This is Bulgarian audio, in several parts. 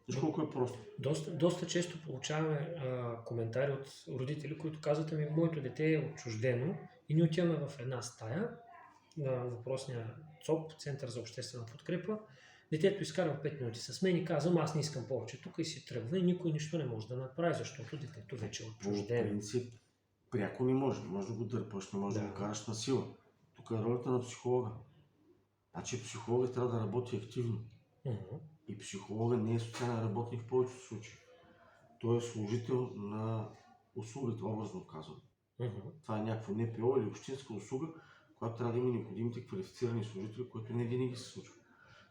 Виж колко е просто. Доста често получаваме коментари от родители, които казват: ами моето дете е отчуждено и ние отиваме в една стая на въпросния ЦОП, Център за обществена подкрепа. Детето изкарва 5 минути с мен и казвам: аз не искам повече тук, и си тръгва, и никой нищо не може да направи, защото детето вече е По отчуждено. принцип, пряко не може. Може да го дърпаш, не може да го караш на сила. Тук е ролята на психолога. Значи психологът трябва да работи активно. И психологът не е социален работник в повечето случаи. Той е служител на услугата, образно казвам. Това е някакво НПО или общинска услуга, която трябва да има необходимите квалифицирани служители, което не винаги се случва.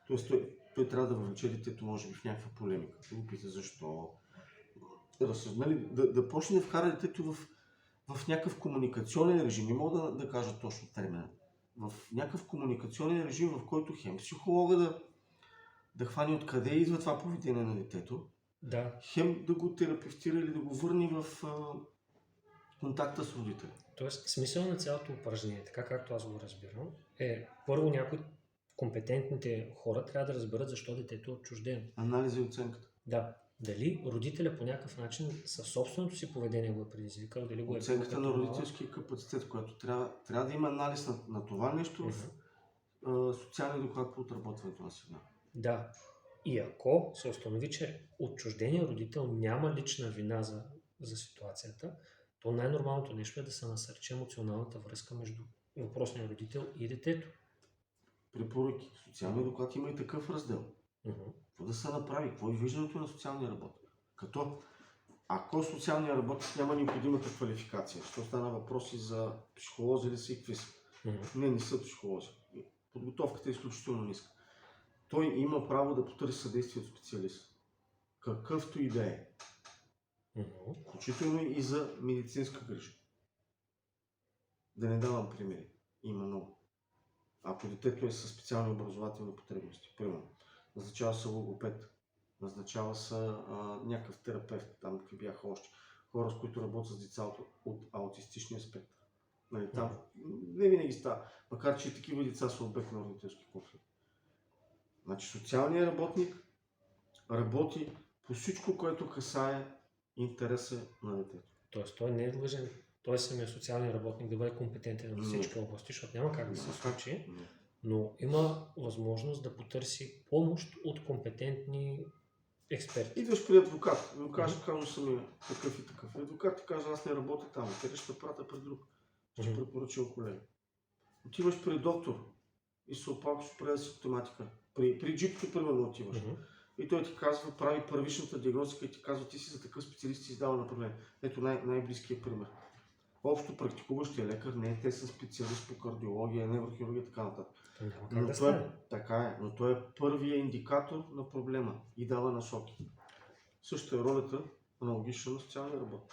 Тоест той трябва да въвлече детето, може би, в някаква полемика. Да го пита защо. Да почне да вкара детето в някакъв комуникационен режим. Не мога да кажа точно термина. В някакъв комуникационен режим, в който хем психолога да хване откъде идва това поведение на детето, хем да го терапевтира или да го върне в контакта с родителя. Тоест, смисъл на цялото упражнение, така както аз го разбирам, е първо някои компетентните хора трябва да разберат защо детето е отчуждено. Анализа и оценката. Да. Дали родителя по някакъв начин със собственото си поведение го е предизвикал, дали го е... Оценката на родителския капацитет, която трябва да има анализ на това нещо в социалния доклад по отработването на сигнал. Да. И ако се установи, че отчужденият родител няма лична вина за ситуацията, то най-нормалното нещо е да се насърчи емоционалната връзка между въпросния родител и детето. Препоръки. Социалния доклад има и такъв раздел. Какво да се направи? Какво е виждането на социалния работник? Като ако социалният работник няма необходимата квалификация, ще стана въпроси за психолози ли са и какви са. Не са психолози. Подготовката е изключително ниска. Той има право да потърси съдействие от специалист. Какъвто и да е. Включително и за медицинска грижа. Да не давам примери. Има много. Ако детето е със специални образователни потребности, примерно, назначава се логопед, назначава се някакъв терапевт, там какви бяха още, хора, с които работят с деца от аутистичния спектър. Нали, там не винаги става, макар че и такива деца са обект на родителски конфликт. Значи социалният работник работи по всичко, което касае интереса на детето. Тоест той не е длъжен, той самия социален работник да бъде компетентен във всички области, защото няма как да се случи, но има възможност да потърси помощ от компетентни експерти. Идваш при адвокат, му кажеш, казвам самия такъв и такъв. Адвокат ти каже, аз не работя там, къде ще прата при друг, ще препоръчал колега. Отиваш при доктор и се опакваш през симптоматика. При джипто, примерно, отиваш. И той ти казва, прави първичната диагностика и ти казва, ти си за такъв специалист си издава направление. Ето най-близкият пример. Общо практикуващия лекар не е, те са специалист по кардиология, неврохирургия и така нататък. Но той е първият индикатор на проблема и дава насоки. Също е ролята аналогична на социалния работник.